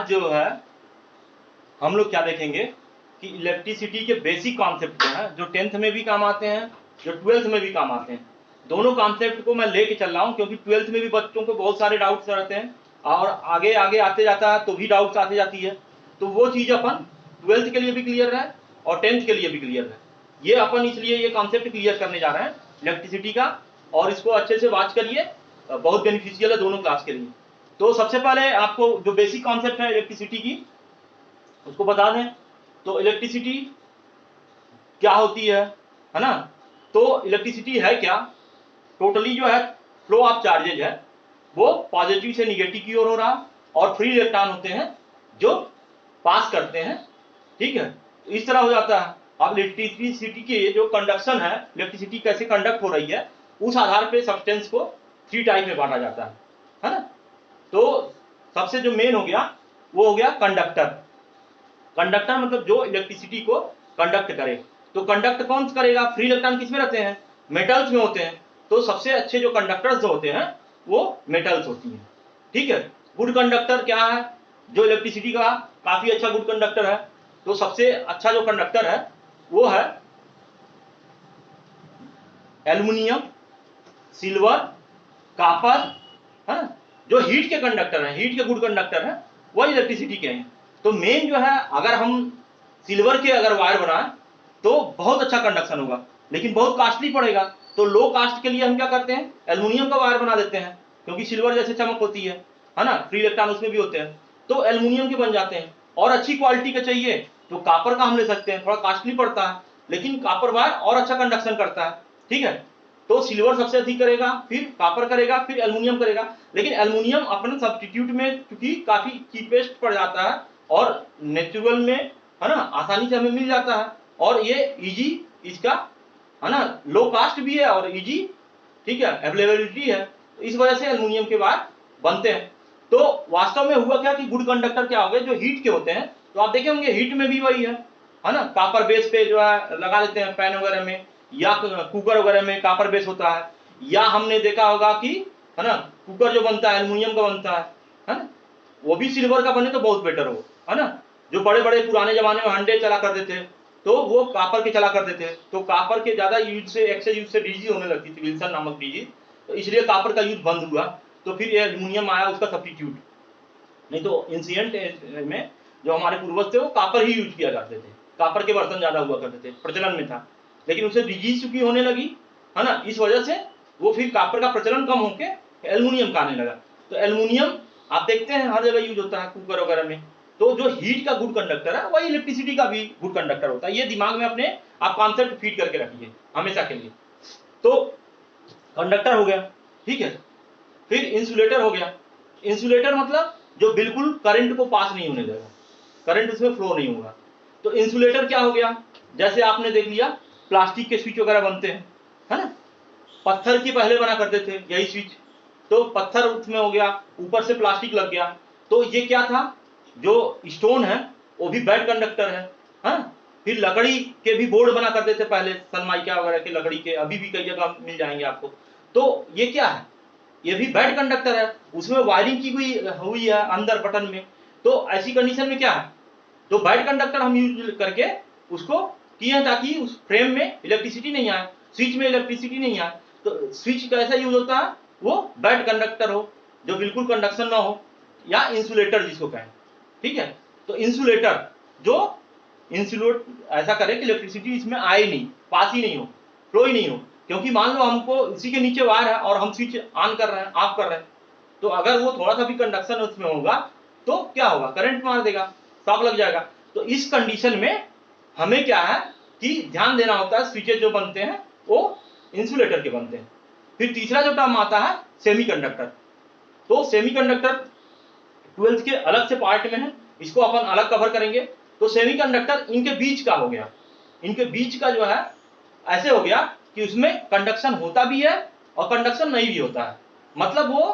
आज जो है हम लोग क्या देखेंगे कि इलेक्ट्रिसिटी के बेसिक कॉन्सेप्ट जो है, जो 10th में भी काम आते हैं, जो 12th में भी काम आते हैं, दोनों कॉन्सेप्ट को मैं लेके चल रहा हूँ, क्योंकि 12th में भी बच्चों को बहुत सारे डाउट्स रहते हैं और आगे आगे आते जाता है तो भी डाउट्स आते जाती है। तो वो चीज़ अपन 12th के लिए भी क्लियर है और 10th के लिए भी क्लियर है। ये अपन इसलिए ये कॉन्सेप्ट क्लियर करने जा रहे हैं इलेक्ट्रिसिटी का, और इसको अच्छे से वॉच करिए, बहुत बेनिफिशियल है दोनों क्लास के लिए। तो सबसे पहले आपको जो बेसिक कॉन्सेप्ट है इलेक्ट्रिसिटी की उसको बता दें। तो इलेक्ट्रिसिटी क्या होती है ना? तो इलेक्ट्रिसिटी है क्या? टोटली जो है फ्लो ऑफ चार्जेज है वो पॉजिटिव से निगेटिव की ओर हो रहा, और फ्री इलेक्ट्रॉन होते हैं जो पास करते हैं, ठीक है। तो इस तरह हो जाता है। अब इलेक्ट्रिसिटी के जो कंडक्शन है, इलेक्ट्रिसिटी कैसे कंडक्ट हो रही है, उस आधार पे सब्सटेंस को 3 टाइप में बांटा जाता है ना? तो सबसे जो मेन हो गया वो हो गया कंडक्टर। कंडक्टर मतलब जो इलेक्ट्रिसिटी को कंडक्ट करे। तो कंडक्ट कौन करेगा? फ्री इलेक्ट्रॉन किसमें रहते हैं? मेटल्स में होते हैं। तो सबसे अच्छे जो कंडक्टर्स होते हैं वो मेटल्स होती हैं, ठीक है। गुड कंडक्टर क्या है? जो इलेक्ट्रिसिटी का काफी अच्छा गुड कंडक्टर है, तो सबसे अच्छा जो कंडक्टर है वो है एल्युमिनियम, सिल्वर, कॉपर, है ना। जो हीट के कंडक्टर हैं, हीट के गुड कंडक्टर हैं, वह इलेक्ट्रिसिटी के हैं। तो मेन जो है, अगर हम सिल्वर के अगर वायर बनाएं तो बहुत अच्छा कंडक्शन होगा, लेकिन बहुत कॉस्टली पड़ेगा। तो लो कास्ट के लिए हम क्या करते हैं? एल्युमिनियम का वायर बना देते हैं, क्योंकि सिल्वर जैसे चमक होती है ना, फ्री इलेक्ट्रॉन उसमें भी होते हैं, तो एल्युमिनियम के बन जाते हैं। और अच्छी क्वालिटी का चाहिए तो कॉपर का हम ले सकते हैं, थोड़ा कॉस्टली पड़ता है, लेकिन कॉपर वायर और अच्छा कंडक्शन करता है, ठीक है। तो सिल्वर सबसे अधिक करेगा, फिर कॉपर करेगा, फिर एल्युमिनियम करेगा। लेकिन एल्युमिनियम अपने सब्स्टिट्यूट में क्योंकि काफी चीपेस्ट पड़ जाता है और नेचुरल में, है ना, आसानी से हमें मिल जाता है, और ये इजी इसका, है ना, लो कास्ट भी है और इजी, ठीक है, अवेलेबिलिटी है। तो इस वजह से एल्युमिनियम के वायर बनते हैं। तो वास्तव में हुआ क्या कि गुड कंडक्टर क्या हो गए? जो हीट के होते हैं, तो आप देखे होंगे हीट में भी वही है ना, कॉपर बेस पे जो है लगा देते हैं पैन वगैरह में, या कुकर वगैरह में कॉपर बेस होता है, या हमने देखा होगा कि, है ना, कुकर जो बनता है एल्युमिनियम का बनता है ना, वो भी सिल्वर का बने तो बहुत बेटर हो, है ना। जो बड़े बड़े पुराने जमाने में हंडे चला करते थे तो वो कॉपर के चला करते थे, तो कॉपर के ज्यादा यूज से, एक्सेस यूज से डिजीज होने लगती थी, विल्सन नामक डिजीज, तो इसलिए कॉपर का यूज बंद हुआ। तो फिर एल्युमिनियम आया उसका सब्स्टिट्यूट। नहीं तो एंशिएंट में जो हमारे पूर्वज थे वो कॉपर ही यूज किया करते थे, कॉपर के बर्तन ज्यादा हुआ करते थे, प्रचलन में था। लेकिन उसे डिजीज चुकी होने लगी, है ना, इस वजह से वो फिर कॉपर का प्रचलन कम होके एल्युमिनियम का आने लगा। तो एल्युमिनियम आप देखते हैं हर जगह यूज होता है कुकर वगैरह में। तो जो हीट का गुड कंडक्टर है वही इलेक्ट्रिसिटी का भी गुड कंडक्टर होता है। ये दिमाग में अपने आप कॉन्सेप्ट फीड करके रखिए हमेशा के लिए। तो कंडक्टर हो गया, ठीक है। फिर इंसुलेटर हो गया। इंसुलेटर मतलब जो बिल्कुल करंट को पास नहीं होने देगा, करंट उसमें फ्लो नहीं होगा। तो इंसुलेटर क्या हो गया? जैसे आपने देख लिया प्लास्टिक के स्विच वगैरह बनते हैं, है ना, पत्थर की पहले बना करते थे यही स्विच, तो पत्थर उसमें हो गया, ऊपर से प्लास्टिक लग गया, तो ये क्या था? जो स्टोन है वो भी बैड कंडक्टर है, हाँ। फिर लकड़ी के भी बोर्ड बना करते थे पहले, सनमाइका वगैरह के लकड़ी के, अभी भी कई जगह मिल जाएंगे आपको। तो ये क्या है? ये भी बैड कंडक्टर है, उसमें वायरिंग की हुई है अंदर बटन में। तो ऐसी कंडीशन में क्या है? तो बैड कंडक्टर हम यूज करके उसको किए ताकि उस फ्रेम में इलेक्ट्रिसिटी नहीं आए, स्विच में इलेक्ट्रिसिटी नहीं आए। तो स्विच कैसा यूज होता है? वो बैड कंडक्टर हो, जो बिल्कुल कंडक्शन ना हो, या इंसुलेटर जिसको कहें, ठीक है। तो इंसुलेटर जो इंसुलेट ऐसा करे कि इलेक्ट्रिसिटी इसमें आए नहीं, पास ही नहीं हो, फ्लो ही नहीं हो। क्योंकि मान लो हमको इसी के नीचे वायर है और हम स्विच ऑन कर रहे हैं, ऑफ कर रहे हैं, तो अगर वो थोड़ा सा भी कंडक्शन उसमें होगा तो क्या होगा? करंट मार देगा, शॉक लग जाएगा। तो इस कंडीशन में हमें क्या है कि ध्यान देना होता है, स्विचेज जो बनते हैं वो इंसुलेटर के बनते हैं। फिर तीसरा जो टर्म आता है सेमीकंडक्टर। तो सेमीकंडक्टर 12th के अलग से पार्ट में है, इसको अपन अलग कवर करेंगे। तो सेमीकंडक्टर इनके बीच का हो गया, इनके बीच का जो है ऐसे हो गया कि उसमें कंडक्शन होता भी है और कंडक्शन नहीं भी होता है, मतलब वो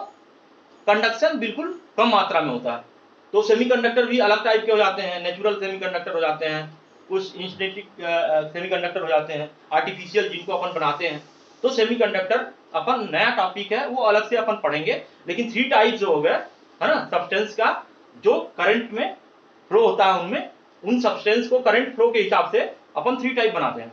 कंडक्शन बिल्कुल कम मात्रा में होता है। तो सेमीकंडक्टर भी अलग टाइप के हो जाते हैं, नेचुरल सेमीकंडक्टर हो जाते हैं, कुछ सिंथेटिक सेमीकंडक्टर हो जाते हैं, आर्टिफिशियल जिनको अपन बनाते हैं। तो सेमीकंडक्टर अपन नया टॉपिक है, वो अलग से अपन पढ़ेंगे। लेकिन 3 टाइप्स हो गए, है ना, सब्सटेंस का। जो करंट में फ्लो होता है उनमें, उन सब्सटेंस को करंट फ्लो के हिसाब से अपन 3 टाइप बनाते हैं।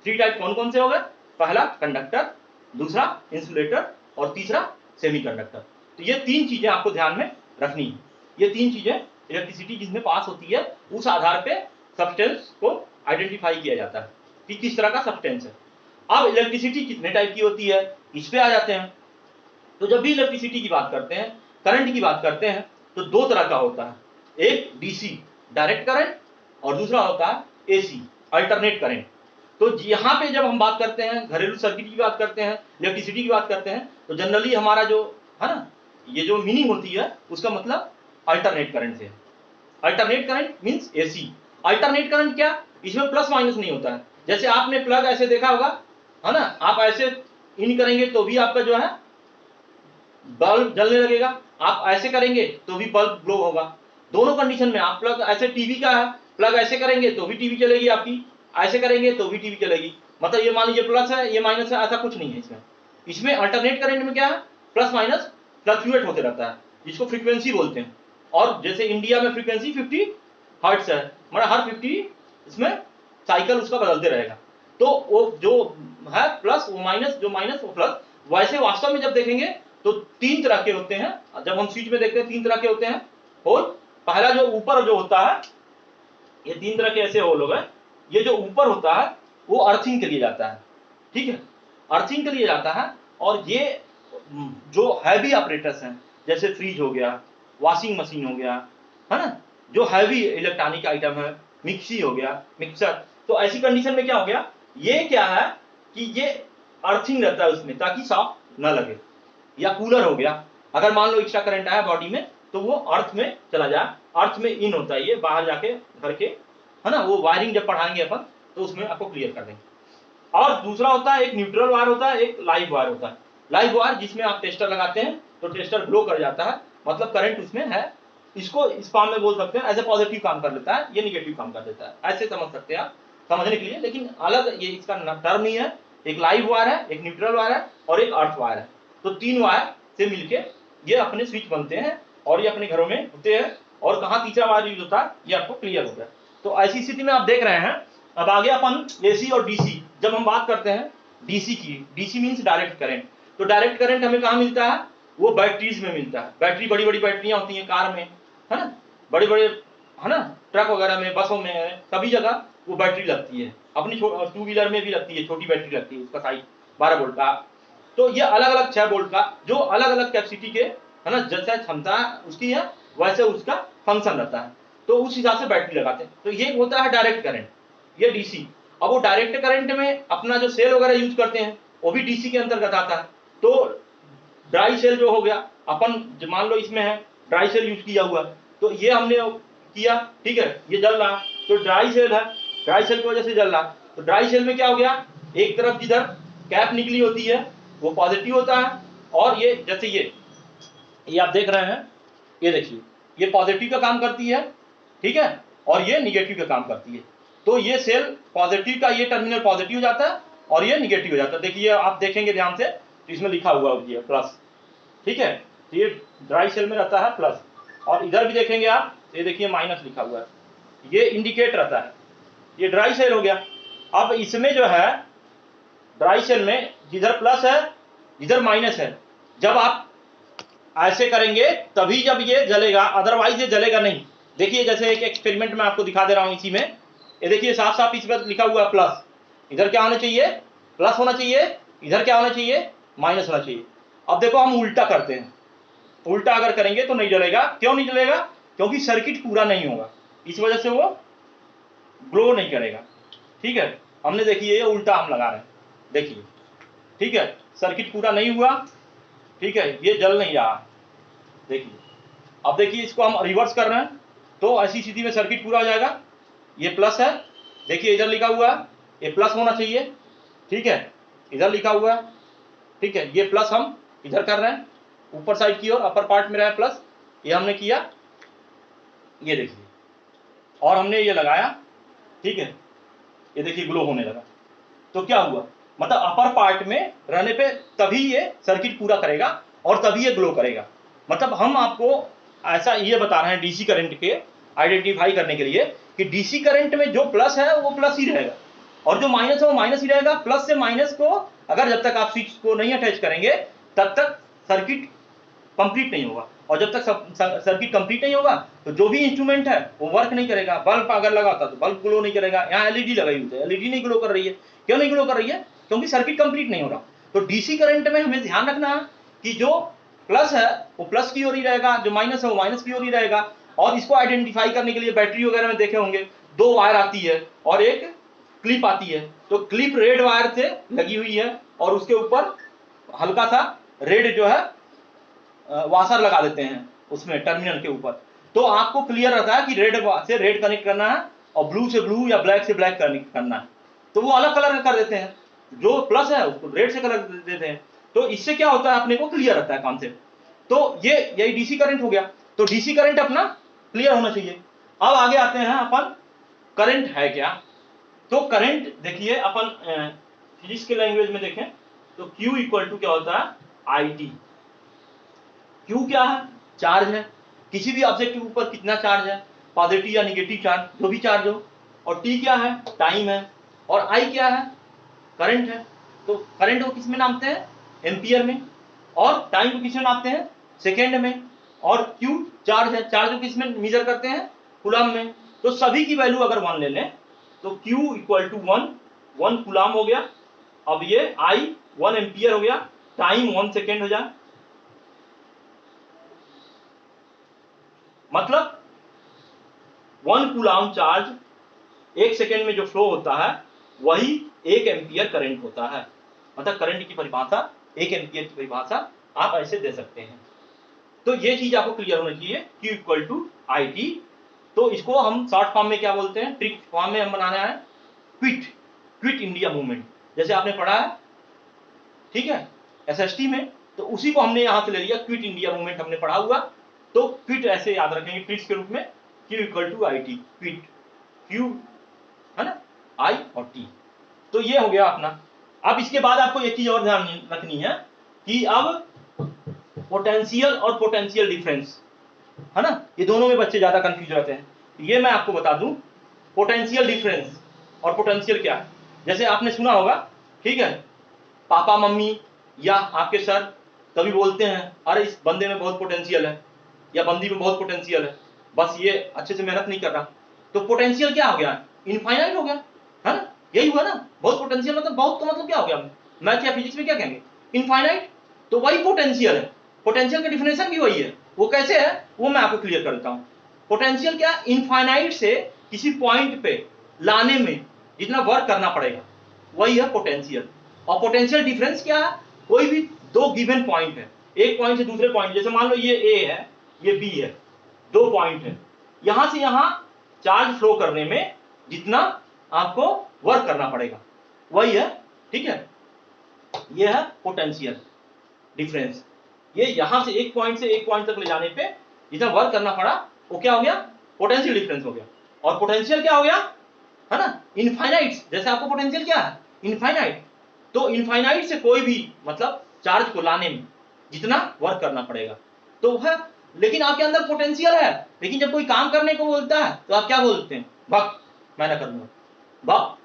3 टाइप कौन कौन से हो गए? पहला कंडक्टर, दूसरा इंसुलेटर और तीसरा सेमीकंडक्टर। तो ये 3 चीजें आपको ध्यान में रखनी है। ये 3 चीजें इलेक्ट्रिसिटी जिसमें पास होती है उस आधार पे सब्सटेंस को आइडेंटिफाई किया जाता है कि किस तरह का सब्सटेंस है। अब इलेक्ट्रिसिटी कितने टाइप की होती है इस पे आ जाते हैं। तो जब भी इलेक्ट्रिसिटी की बात करते हैं, करंट की बात करते हैं, तो 2 तरह का होता है, एक डीसी डायरेक्ट करंट और दूसरा होता है एसी अल्टरनेट करंट। तो यहाँ पे जब हम बात करते हैं घरेलू सर्किट की बात करते हैं, इलेक्ट्रिसिटी की बात करते हैं, तो जनरली हमारा जो है ना ये जो मीनिंग होती है उसका मतलब अल्टरनेट करंट से है। Alternate current means AC. Alternate current क्या? इसमें प्लस माइनस नहीं होता है। जैसे आपने प्लग ऐसे देखा होगा है ना, आप ऐसे इन करेंगे तो भी आपका जो है बल्ब जलने लगेगा, आप ऐसे करेंगे तो भी बल्ब ग्लो होगा। दोनों कंडीशन में आप प्लग ऐसे टीवी का है, प्लग ऐसे करेंगे तो भी टीवी चलेगी आपकी, ऐसे करेंगे तो भी टीवी चलेगी। मतलब ये मान लीजिए प्लस है ये माइनस है, ऐसा कुछ नहीं है इसमें। इसमें अल्टरनेट करंट में क्या है, प्लस माइनस फ्लक्चुएट होते रहता है, जिसको फ्रीक्वेंसी बोलते हैं। और जैसे इंडिया में फ्रीक्वेंसी 50 हर्ट्ज है, मतलब हर 50 इसमें साइकिल उसका बदलते रहेगा। तो वो जो है प्लस वो माइनस, जो माइनस वो प्लस। वैसे वास्तव में जब देखेंगे तो 3 तरह के होते हैं। जब हम स्विच में देखते हैं 3 तरह के होते हैं होल। पहला जो ऊपर जो होता है, ये 3 तरह के ऐसे होल हो गए। ये जो ऊपर होता है वो अर्थिंग के लिए जाता है, ठीक है, अर्थिंग के लिए जाता है। और ये जो हैवी ऑपरेटर्स हैं जैसे फ्रिज हो गया, वॉशिंग मशीन हो गया, है ना, जो हैवी इलेक्ट्रॉनिक आइटम है, मिक्सी हो गया, मिक्सर, तो ऐसी कंडीशन में क्या हो गया, ये क्या है कि ये अर्थिंग रहता है उसमें ताकि शॉक न लगे। या कूलर हो गया, अगर मान लो एक्स्ट्रा करंट आया बॉडी में तो वो अर्थ में चला जाए, अर्थ में इन होता है ये, बाहर जाके घर के, है ना, वो वायरिंग जब पढ़ाएंगे अपन तो उसमें आपको क्लियर कर देंगे। और दूसरा होता है एक न्यूट्रल वायर होता है, एक लाइव वायर होता है। लाइव वायर जिसमें आप टेस्टर लगाते हैं तो टेस्टर ग्लो कर जाता है, मतलब करंट उसमें है। इसको इस फॉर्म में बोल सकते हैं एज ए पॉजिटिव काम कर लेता है, ये निगेटिव काम कर देता है, ऐसे समझ सकते हैं आप समझने के लिए। लेकिन अलग ये इसका टर्म नहीं है, एक लाइव वायर है, एक न्यूट्रल वायर है और एक अर्थ वायर है। तो 3 वायर से मिलके ये अपने स्विच बनते हैं और ये अपने घरों में होते हैं। और कहाँ तीसरा वायर यूज होता है ये आपको क्लियर हो गया। तो ऐसी स्थिति में आप देख रहे हैं। अब आगे अपन एसी और डीसी, जब हम बात करते हैं डीसी की, डीसी मींस डायरेक्ट करंट। तो डायरेक्ट करंट हमें कहाँ मिलता है, वो बैटरीज में मिलता है। बैटरी, बड़ी बड़ी बैटरियां होती हैं कार में, है ना, बड़े बड़े, है ना, ट्रक वगैरह में, बसों में, सभी जगह वो बैटरी लगती है। अपनी 2 व्हीलर में भी लगती है, छोटी बैटरी लगती है, उसका साइज 12 वोल्ट का। तो ये अलग अलग 6 वोल्ट का, जो अलग अलग कैपेसिटी के, है ना, जैसे क्षमता उसकी है वैसे उसका फंक्शन रहता है, तो उस हिसाब से बैटरी लगाते हैं। तो ये होता है डायरेक्ट करंट, ये डीसी। अब वो डायरेक्ट करंट में अपना जो सेल वगैरह यूज करते हैं वो भी डीसी के अंतर्गत आता है। तो ड्राई सेल जो हो गया, अपन मान लो इसमें है ड्राई सेल यूज किया हुआ, तो ये हमने किया, ठीक है, ये जल रहा, तो ड्राई सेल है, ड्राई सेल की वजह से जल रहा। तो ड्राई सेल में क्या हो गया, एक तरफ जिधर कैप निकली होती है वो पॉजिटिव होता है, और ये जैसे ये आप देख रहे हैं, ये देखिए ये पॉजिटिव का काम करती है, ठीक है, और ये निगेटिव का काम करती है। तो ये सेल पॉजिटिव का, ये टर्मिनल पॉजिटिव हो जाता है और ये निगेटिव हो जाता है। देखिए आप देखेंगे ध्यान से तो इसमें लिखा हुआ है प्लस, ठीक है, ये ड्राई सेल में रहता है प्लस, और इधर भी देखेंगे आप, ये देखिए माइनस लिखा हुआ है, ये इंडिकेट रहता है। ये ड्राई सेल हो गया। अब इसमें जो है ड्राई सेल में जिधर प्लस है जिधर माइनस है, जब आप ऐसे करेंगे तभी जब ये जलेगा, अदरवाइज ये जलेगा नहीं। देखिए जैसे एक एक्सपेरिमेंट में आपको दिखा दे रहा हूं इसी में, ये देखिए साफ साफ इस पर लिखा हुआ है प्लस, इधर क्या होना चाहिए, प्लस होना चाहिए, इधर क्या होना चाहिए, माइनस होना चाहिए। अब देखो हम उल्टा करते हैं, उल्टा अगर करेंगे तो नहीं जलेगा। क्यों नहीं जलेगा, क्योंकि सर्किट पूरा नहीं होगा, इस वजह से वो ग्लो नहीं करेगा, ठीक है। हमने देखिए ये उल्टा हम लगा रहे हैं, देखिए, ठीक है, सर्किट पूरा नहीं हुआ, ठीक है, ये जल नहीं रहा, देखिए। अब देखिए इसको हम रिवर्स कर रहे हैं तो ऐसी स्थिति में सर्किट पूरा हो जाएगा। ये प्लस है, देखिए इधर लिखा हुआ है, ये प्लस होना चाहिए, ठीक है, इधर लिखा हुआ है, ठीक है, ये प्लस हम इधर कर रहे हैं, ऊपर साइड की ओर अपर पार्ट में रहा है प्लस, ये हमने किया, ये देखिए, और हमने ये लगाया, ठीक है, ये देखिए ग्लो होने लगा। तो क्या हुआ, मतलब अपर पार्ट में रहने पे तभी ये सर्किट पूरा करेगा और तभी ये ग्लो करेगा। मतलब हम आपको ऐसा ये बता रहे हैं डीसी करंट के आइडेंटिफाई करने के लिए कि डीसी करंट में जो प्लस है वो प्लस ही रहेगा और जो माइनस है वो माइनस ही रहेगा। प्लस से माइनस को अगर जब तक आप स्विच को नहीं अटैच करेंगे तब तक सर्किट कंप्लीट नहीं होगा, और जब तक सर्किट कंप्लीट नहीं होगा तो जो भी इंस्ट्रूमेंट है वो वर्क नहीं करेगा। बल्ब अगर लगा होता तो बल्ब ग्लो नहीं करेगा, यहाँ एलईडी लगाई हुई है, एलईडी नहीं ग्लो कर रही है। क्यों नहीं ग्लो कर रही है? क्योंकि सर्किट कंप्लीट नहीं हो रहा। तो डीसी करंट में हमें ध्यान रखना है कि जो प्लस है वो प्लस की ओर ही रहेगा, जो माइनस है वो माइनस की ओर ही रहेगा। और इसको आइडेंटिफाई करने के लिए बैटरी वगैरह में देखे होंगे 2 वायर आती है और एक क्लिप आती है। तो क्लिप रेड वायर से लगी हुई है और उसके ऊपर हल्का सा रेड जो है वाशर लगा देते हैं उसमें टर्मिनल के ऊपर। तो आपको क्लियर रहता है कि रेड से रेड कनेक्ट करना है और ब्लू से ब्लू या ब्लैक से ब्लैक कनेक्ट करना है। तो वो अलग कलर कर देते हैं, जो प्लस है उसको रेड से कलर देते हैं। तो इससे क्या होता है अपने को क्लियर रहता है कॉन्सेप्ट। तो ये यही डीसी करंट हो गया। तो डीसी करंट अपना क्लियर होना चाहिए। अब आगे आते हैं अपन करंट है क्या। तो करंट देखिए अपन फिजिक्स के लैंग्वेज में देखें तो Q इक्वल टू क्या होता है, IT। Q क्या है? चार्ज है। किसी भी ऑब्जेक्ट के ऊपर कितना चार्ज है, पॉजिटिव या निगेटिव चार्ज, जो भी चार्ज हो। और T क्या है? टाइम है। और I क्या है? करंट है। तो करंट को किस में नापते हैं? एम्पियर में। और टाइम को किस में नापते हैं? सेकेंड में। और Q चार्ज है, चार्ज को किस में मेजर करते हैं? कूलम में। तो सभी की वैल्यू अगर 1 ले लें तो Q इक्वल टू 1 कूलम हो गया। अब ये I 1 एम्पियर हो गया, टाइम 1 सेकेंड हो जाए। मतलब 1 कूलम चार्ज 1 सेकेंड में जो फ्लो होता है वही 1 एम्पियर करंट होता है। मतलब करंट की परिभाषा 1 एम्पियर की परिभाषा आप ऐसे दे सकते हैं। तो ये चीज आपको क्लियर होना चाहिए, Q इक्वल टू IT। तो इसको हम शॉर्ट फॉर्म में क्या बोलते हैं, ट्रिक फॉर्म में हम बनाना है क्विट इंडिया मूवमेंट। जैसे आपने पढ़ा है, ठीक है, SST में, तो उसी को हमने यहां से ले लिया, क्विट इंडिया मूवमेंट हमने पढ़ा हुआ। तो क्विट ऐसे याद रखेंगे ट्रिक्स के रूप में, Q equal to IT, quit, Q है ना, I और T। तो ये हो गया अपना। अब इसके बाद आपको एक चीज और ध्यान रखनी है कि अब पोटेंशियल और पोटेंशियल डिफरेंस है ना, ये दोनों में बच्चे ज्यादा कंफ्यूज रहते हैं। ये मैं आपको बता दूं, पोटेंशियल डिफरेंस और पोटेंशियल क्या है। जैसे आपने सुना होगा, ठीक है, पापा मम्मी या आपके सर कभी बोलते हैं अरे इस बंदे में बहुत पोटेंशियल है या बंदी में बहुत पोटेंशियल है, बस ये अच्छे से मेहनत नहीं कर रहा। तो पोटेंशियल क्या हो गया? इनफाइनाइट हो गया, है ना, यही हुआ ना। बहुत पोटेंशियल मतलब बहुत, तो मतलब क्या हो गया, मैथ या फिजिक्स में क्या कहेंगे, इनफाइनाइट। तो वही पोटेंशियल है। पोटेंशियल का डिफिनेशन भी वही है। वो कैसे है वो मैं आपको क्लियर कर देता हूं। पोटेंशियल क्या, इनफाइनाइट से किसी पॉइंट पे लाने में जितना वर्क करना पड़ेगा वही है पोटेंशियल। और पोटेंशियल डिफरेंस क्या है, कोई भी 2 गिवन पॉइंट है, एक पॉइंट से दूसरे पॉइंट, जैसे मान लो ये A है ये B है, 2 पॉइंट है, यहां से यहां चार्ज फ्लो करने में जितना आपको वर्क करना पड़ेगा वही है, ठीक है। ये है पोटेंशियल डिफरेंस। ये यहां से एक पॉइंट से एक पॉइंट तक ले जाने पे जितना वर्क करना पड़ा वो क्या हो गया, पोटेंशियल डिफरेंस हो गया। और पोटेंशियल क्या हो गया, है ना, इनफाइनाइट। जैसे आपको पोटेंशियल क्या है, इनफाइनाइट। तो इनफाइनाइट से कोई भी मतलब चार्ज को लाने में जितना वर्क करना पड़ेगा तो है। लेकिन आपके अंदर पोटेंशियल है, लेकिन जब कोई काम करने को बोलता है तो आप क्या बोलते हैं, भक मैं ना करूंगा, भक,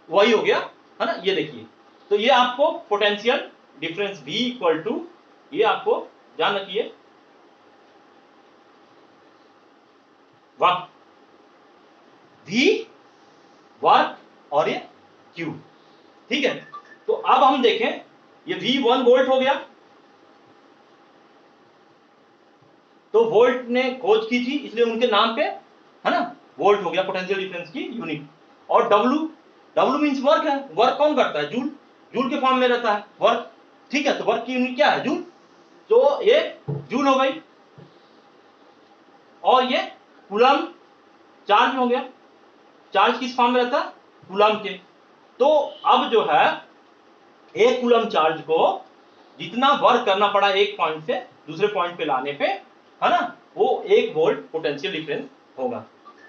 वही हो गया, है ना। ये देखिए, तो ये आपको potential difference V equal to, ये आपको ध्यान रखिए, वर्क, V वर्क और ये Q, ठीक है। तो अब हम देखें, ये V 1 वोल्ट हो गया, तो वोल्ट ने खोज की थी इसलिए उनके नाम पे, है ना, वोल्ट हो गया पोटेंशियल डिफरेंस की यूनिट। और W मींस वर्क है। वर्क कौन करता है, जूल, जूल के फॉर्म में रहता है वर्क, ठीक है। तो वर्क की यूनिट क्या है, जूल। तो ये जूल हो गई। और ये कूलम चार्ज हो गया, चार्ज किस फॉर्म में रहता है, कूलम के। तो अब जो है एक कूलम चार्ज को जितना वर्क करना पड़ा एक पॉइंट से दूसरे पॉइंट पे लाने पे, है ना, वो 1 वोल्ट पोटेंशियल डिफरेंस होगा।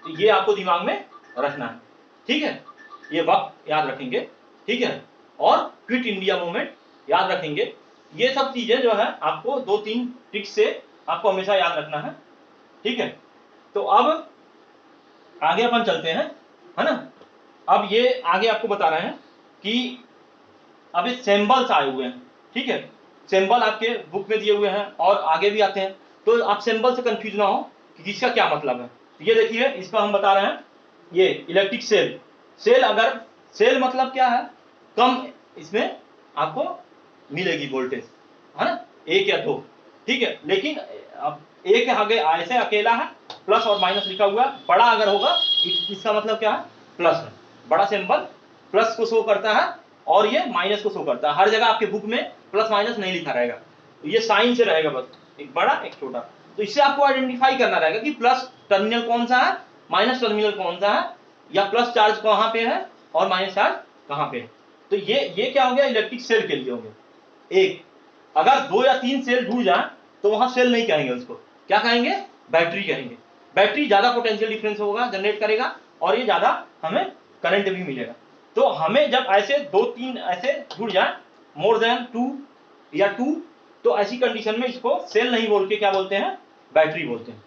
तो ये आपको दिमाग में रखना है, ठीक है। ये वक्त याद रखेंगे, ठीक है। और क्विट इंडिया मूवमेंट याद रखेंगे। ये सब चीजें जो है आपको 2-3 ट्रिक्स से आपको हमेशा याद रखना है। ठीक है, तो अब आगे अपन चलते हैं, है ना। अब ये आगे आपको बता रहे हैं कि अब ये सिंबल्स आए हुए हैं, ठीक है, सिंबल आपके बुक में दिए हुए हैं और आगे भी आते हैं, तो आप सिंबल से कंफ्यूज ना हो कि किसका क्या मतलब है। तो ये देखिए, इसका हम बता रहे हैं, ये इलेक्ट्रिक सेल, सेल अगर सेल मतलब क्या है, कम इसमें आपको मिलेगी वोल्टेज, है ना, 1 या 2, ठीक है। लेकिन अब एक आगे ऐसे अकेला है, प्लस और माइनस लिखा हुआ है, बड़ा अगर होगा इसका मतलब क्या है, प्लस है, बड़ा सिंबल प्लस को शो करता है और ये माइनस को शो करता है। हर जगह आपके बुक में प्लस माइनस नहीं लिखा रहेगा, तो ये साइन से रहेगा बस, एक बड़ा एक छोटा। तो इससे आपको आइडेंटिफाई करना रहेगा कि प्लस टर्मिनल कौन सा है, माइनस टर्मिनल कौन सा है, या प्लस चार्ज कहाँ पे है और माइनस चार्ज कहाँ पे है। तो ये क्या हो गया, इलेक्ट्रिक सेल के लिए हो गया। एक अगर 2 या 3 सेल जुड़ जाए तो वहां सेल नहीं कहेंगे, उसको क्या कहेंगे, बैटरी कहेंगे। बैटरी ज्यादा पोटेंशियल डिफरेंस होगा, जनरेट करेगा और ये ज्यादा हमें करंट भी मिलेगा। तो हमें जब ऐसे 2-3 ऐसे जुड़ जाए, मोर देन 2 या 2, तो ऐसी कंडीशन में इसको सेल नहीं बोल के क्या बोलते हैं, बैटरी बोलते हैं,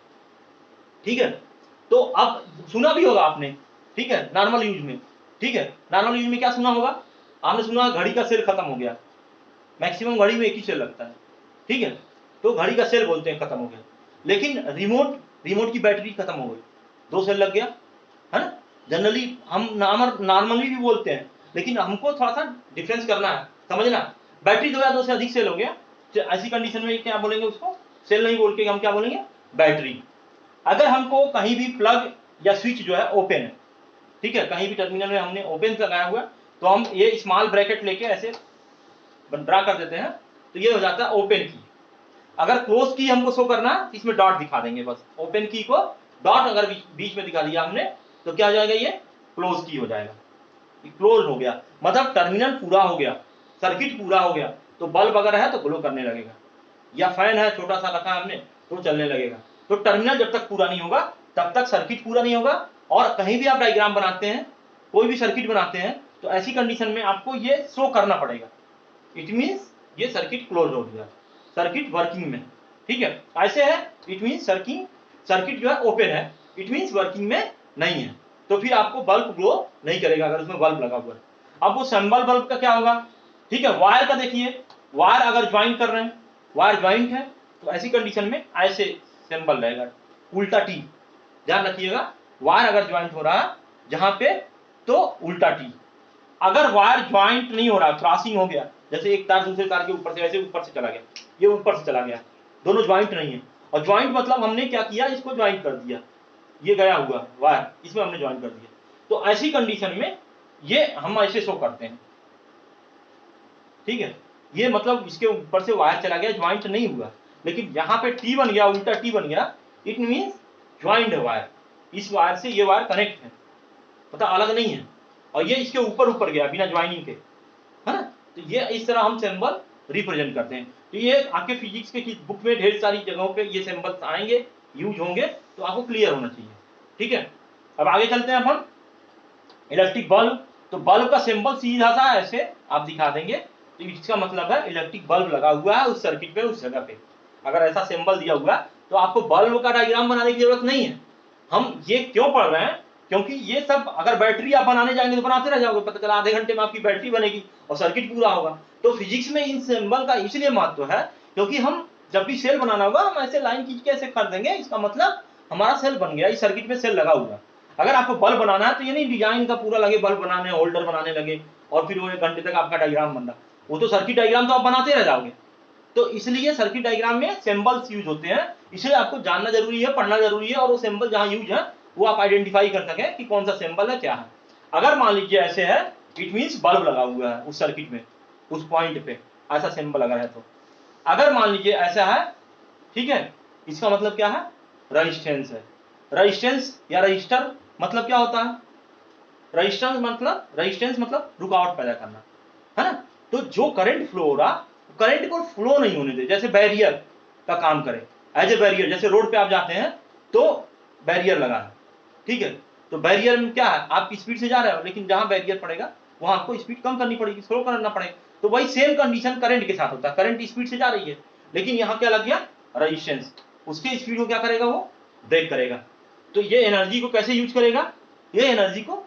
ठीक है। तो अब सुना भी होगा आपने, ठीक है, नॉर्मल यूज में, ठीक है, नॉर्मल यूज में क्या सुना होगा, आपने सुना घड़ी का सेल खत्म हो गया, मैक्सिमम घड़ी में एक ही सेल लगता है, ठीक है, तो घड़ी का सेल बोलते हैं खत्म हो गया। लेकिन रिमोट की बैटरी खत्म हो गई, 2 सेल लग गया, है ना। जनरली हम नॉर्मली भी बोलते हैं, लेकिन हमको थोड़ा सा डिफरेंस करना है, समझना। बैटरी 2 या 2 से अधिक सेल हो गया, तो ऐसी कंडीशन में क्या बोलेंगे, उसको सेल नहीं बोल के हम क्या बोलेंगे, बैटरी। अगर हमको कहीं भी प्लग या स्विच जो है ओपन है, ठीक है, कहीं भी टर्मिनल में हमने ओपन लगाया हुआ, तो हम ये स्मॉल ब्रैकेट लेके ऐसे ड्रा कर देते हैं, तो ये हो जाता है ओपन की। अगर क्लोज की हमको शो करना, इसमें डॉट दिखा देंगे बस, ओपन की को डॉट अगर बीच में दिखा दिया हमने, तो क्या हो जाएगा, ये क्लोज की हो जाएगा, क्लोज हो गया, मतलब टर्मिनल पूरा हो गया, सर्किट पूरा हो गया। तो बल्ब अगर है तो ग्लो करने लगेगा, या फैन है छोटा सा रखा हमने तो चलने लगेगा। तो टर्मिनल जब तक पूरा नहीं होगा तब तक सर्किट पूरा नहीं होगा। और कहीं भी आप डायग्राम बनाते हैं, कोई भी सर्किट बनाते हैं, तो ऐसी कंडीशन में आपको ये शो करना पड़ेगा, इट मीन्स ये सर्किट क्लोज हो गया, सर्किट वर्किंग में, ठीक है। ऐसे है, इट मीन्स सर्किट जो है ओपन है, इट मीन्स वर्किंग में नहीं है, तो फिर आपको बल्ब ग्लो नहीं करेगा अगर उसमें बल्ब लगा हुआ है। अब वो सिंबल बल्ब का क्या होगा, ठीक है, वायर का देखिए, वायर अगर ज्वाइन कर रहे हैं, वायर ज्वाइंट है, तो ऐसी कंडीशन में ऐसे सिंबल रहेगा, उल्टा टी, ध्यान रखिएगा, वायर अगर ज्वाइंट हो रहा है जहां पे, तो उल्टा टी। अगर वायर ज्वाइंट नहीं हो रहा, क्रॉसिंग हो गया, जैसे एक तार दूसरे तार के ऊपर से, ऐसे ऊपर से चला गया, ये ऊपर से चला गया, दोनों ज्वाइंट नहीं है, और ज्वाइंट मतलब हमने क्या किया, इसको ज्वाइंट कर दिया, ये गया हुआ वायर इसमें हमने ज्वाइंट कर दिया, तो ऐसी कंडीशन में ये हम ऐसे शो करते हैं, ठीक है। ये मतलब इसके ऊपर से वायर चला गया, ज्वाइंट नहीं हुआ, लेकिन यहाँ पे टी बन गया, उल्टा टी बन गया, इट मीन्स ज्वाइंट है वायर, इस वायर से ये वायर कनेक्ट है, पता अलग नहीं है, और ये इसके ऊपर ऊपर गया बिना ज्वाइनिंग के, है ना। तो ये इस तरह हम सिंबल रिप्रेजेंट करते हैं। तो ये आपके फिजिक्स के बुक में ढेर सारी जगहों पे ये सिंबल्स आएंगे, यूज होंगे, तो आपको क्लियर होना चाहिए, ठीक है। अब आगे चलते हैं अपन, इलेक्ट्रिक बल्ब। तो बल्ब का सिंबल सीधा सा ऐसे आप दिखा देंगे, तो इसका मतलब है इलेक्ट्रिक बल्ब लगा हुआ है उस सर्किट पे, उस जगह पे। अगर ऐसा सिंबल दिया हुआ तो आपको बल्ब का डायग्राम बनाने की जरूरत नहीं है। हम ये क्यों पढ़ रहे हैं, क्योंकि ये सब अगर बैटरी आप बनाने जाएंगे तो बनाते रह जाओगे, पता चला आधे घंटे में आपकी बैटरी बनेगी और सर्किट पूरा होगा। तो फिजिक्स में इन सिंबल का इसलिए महत्व है क्योंकि हम जब भी सेल बनाना होगा, हम ऐसे लाइन खींच के ऐसे कर देंगे, इसका मतलब हमारा सेल बन गया, इस सर्किट में सेल लगा हुआ। अगर आपको बल्ब बनाना है तो ये नहीं डिजाइन का पूरा लगे, बल्ब बनाने, होल्डर बनाने लगे और फिर वो 1 घंटे तक आपका डायग्राम बन रहा, वो तो सर्किट डायग्राम तो आप बनाते रह जाओगे। तो इसलिए सर्किट डायग्राम में सिंबल्स यूज होते हैं, इसलिए आपको जानना जरूरी है, पढ़ना जरूरी है, और वो सिंबल जहां यूज है वो आप आइडेंटिफाई कर सकें कि कौन सा सिंबल है, क्या है। अगर मान लीजिए ऐसे है, इट मीन्स बल्ब लगा हुआ है उस सर्किट में, उस पॉइंट पे ऐसा सिंबल अगर है तो। अगर मान लीजिए ऐसा है, ठीक है, इसका मतलब क्या है, रेजिस्टेंस है। रेजिस्टेंस या रजिस्टर मतलब क्या होता है, रेजिस्टेंस मतलब रुकावट पैदा करना, है ना। तो जो करंट फ्लो हो रहा, करंट को फ्लो नहीं होने दे, जैसे बैरियर का काम करे, एज ए बैरियर। जैसे रोड पे आप जाते हैं तो बैरियर लगा है, ठीक है, तो बैरियर में क्या है, आप स्पीड से जा रहे हो, लेकिन जहां बैरियर पड़ेगा वहां आपको स्पीड कम करनी पड़ेगी, स्लो करना पड़ेगा। तो वही सेम कंडीशन करंट के साथ होता है, करंट स्पीड से जा रही है, लेकिन यहाँ क्या लग गया, रेजिस्टेंस, उसके स्पीड को क्या करेगा, वो ब्रेक करेगा। तो ये एनर्जी को कैसे यूज करेगा, ये एनर्जी को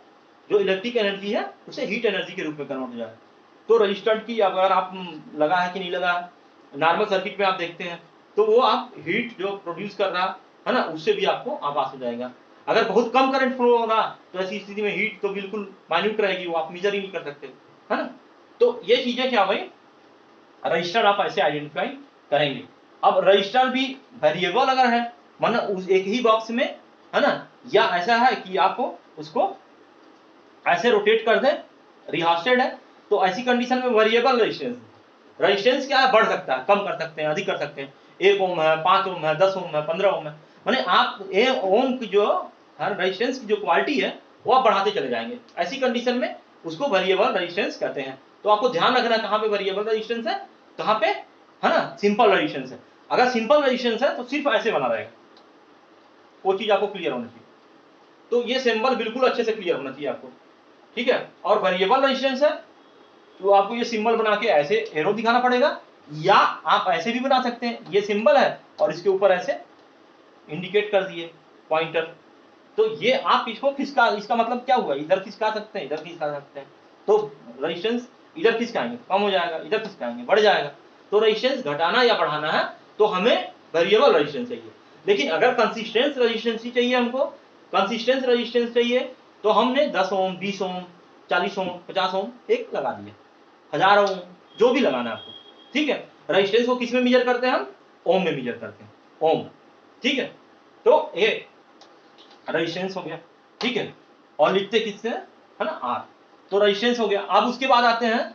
जो इलेक्ट्रिक एनर्जी है उसे हीट एनर्जी के रूप में कन्वर्ट हो जाएगा। तो रजिस्टेंट की अगर आप लगा है कि नहीं लगा, नॉर्मल सर्किट में आप देखते हैं तो वो आप हीट जो प्रोड्यूस कर रहा है ना, उससे भी आपको आभास हो जाएगा। अगर बहुत कम करंट फ्लो होगा तो ऐसी स्थिति में हीट तो बिल्कुल माइन्यूट रहेगी, वो आप मेजर ही नहीं कर सकते, है ना। तो ये चीजें क्या भाई, रजिस्टर आप ऐसे आइडेंटिफाई करेंगे। अब रजिस्टर भी वेरिएबल अगर है, माना उस एक ही बॉक्स में, है ना, या ऐसा है कि आपको उसको ऐसे रोटेट कर दे, रिहास्टेड है, तो ऐसी कंडीशन में वेरिएबल रेजिस्टेंस क्या है, बढ़ सकता है, कम कर सकते हैं, अधिक कर सकते हैं। 1 ओम है, 5 ओम है, 10 ओम है, 15 ओम है, माने आप ओम की जो रेजिस्टेंस की जो क्वालिटी है वो आप बढ़ाते चले जाएंगे। ऐसी कंडीशन में उसको वेरिएबल रेजिस्टेंस कहते हैं। तो आपको ध्यान रखना कहाँ पे वेरिएबल रेजिस्टेंस है, कहाँ पे, है ना, सिंपल रेजिस्टेंस है। अगर सिंपल रेजिस्टेंस है तो सिर्फ ऐसे बना रहेगा, वो चीज आपको क्लियर होना चाहिए। तो ये सिंबल बिल्कुल अच्छे से क्लियर होना चाहिए आपको, ठीक है। और वेरिएबल रेजिस्टेंस है तो आपको ये सिंबल बना के ऐसे एरो दिखाना पड़ेगा, या आप ऐसे भी बना सकते हैं, ये सिंबल है और इसके ऊपर ऐसे इंडिकेट कर दिए पॉइंटर। तो ये आप इसको खिसका, इसका मतलब क्या हुआ, इधर खिसका सकते हैं, इधर खिसका सकते हैं। तो रेजिस्टेंस इधर खिसकाएंगे कम हो जाएगा, इधर खिसकाएंगे बढ़ जाएगा। तो रेजिस्टेंस घटाना या बढ़ाना है तो हमें वेरिएबल रेजिस्टेंस चाहिए। लेकिन अगर कंसिस्टेंस रेजिस्टेंस ही चाहिए हमको, कंसिस्टेंस रेजिस्टेंस चाहिए, तो हमने 10 ओम, 20 ओम, 40 ओम, 50 ओम एक लगा दिया, 1000 ओम, जो भी लगाना है आपको, ठीक है। रेजिस्टेंस को किस में मेजर करते हैं हम, ओम में मेजर करते हैं, ओम, ठीक है। तो ये रेजिस्टेंस हो गया, ठीक है। और लिखते किससे, है ना, आर। तो रेजिस्टेंस हो गया। अब उसके बाद आते हैं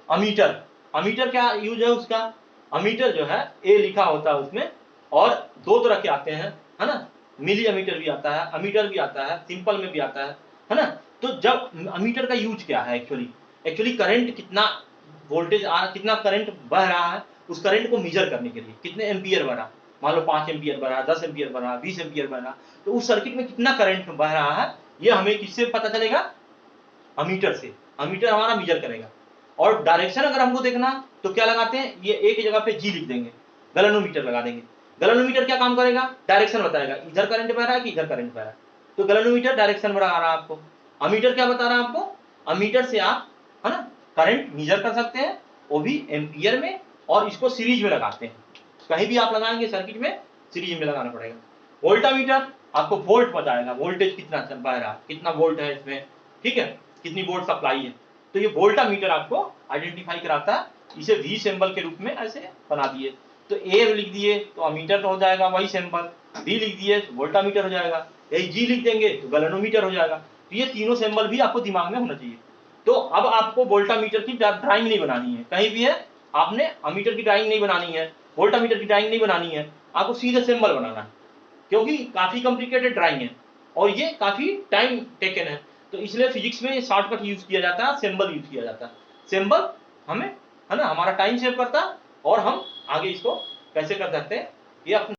अमीटर। अमीटर क्या यूज है उसका, अमीटर जो है ए लिखा होता है उसमें, और दो तरह के आते हैं, है ना, मिली अमीटर भी आता है, अमीटर भी आता है, सिंपल में भी आता है ना। तो जब अमीटर का यूज क्या है, एक्चुअली करंट कितना वोल्टेज आ, कितना करंट बह रहा है, उस करंट को मेजर करने के लिए, कितने एम्पियर बह रहा, मान लो 5 एम्पियर बह रहा, 10 एम्पियर बह रहा, 20 एम्पियर बह रहा, तो उस सर्किट में कितना करंट बह रहा है, ये हमें किससे पता चलेगा, अमीटर से। अमीटर हमारा मेजर करेगा। और डायरेक्शन अगर हमको देखना तो क्या लगाते हैं, ये एक जगह पे जी लिख देंगे, गैल्वेनोमीटर लगा देंगे। गैल्वेनोमीटर क्या काम करेगा, डायरेक्शन बताएगा, इधर करंट बह रहा है कि इधर करंट बह रहा है। तो गैल्वेनोमीटर डायरेक्शन बता रहा है आपको। अमीटर क्या बता रहा है आपको, अमीटर से आप, है ना, करंट मेजर कर सकते हैं, वो भी एम्पियर में, और इसको सीरीज में लगाते हैं। कहीं भी आप लगाएंगे सर्किट में सीरीज में लगाना पड़ेगा। वोल्टामीटर आपको वोल्ट बताएगा, वोल्टेज कितना बह रहा है, कितना वोल्ट है इसमें, ठीक है, कितनी वोल्ट सप्लाई है। तो ये वोल्टामीटर आपको आइडेंटिफाई कराता है। इसे वी सिंबल के रूप में ऐसे बना दिए, तो ए लिख दिए तो अमीटर तो हो जाएगा वही सिंबल, बी लिख दिए तो वोल्टामीटर हो जाएगा, यही जी लिख देंगे तो गैल्वेनोमीटर हो जाएगा। तो ये तीनों सिंबल भी आपको दिमाग में होना चाहिए। तो अब आपको वोल्टामीटर की ड्राइंग नहीं बनानी है, कहीं भी है आपने अमीटर की ड्राइंग नहीं बनानी है, वोल्टामीटर की ड्राइंग नहीं बनानी है, आपको सीधे सिंबल बनाना है, क्योंकि काफी कॉम्प्लिकेटेड ड्राइंग है और ये काफी टाइम टेकन है। तो इसलिए फिजिक्स में शॉर्टकट यूज किया जाता है, सिंबल यूज किया जाता है। सिंबल हमें, है ना, हमारा टाइम सेव करता है, और हम आगे इसको कैसे कर सकते हैं ये अपने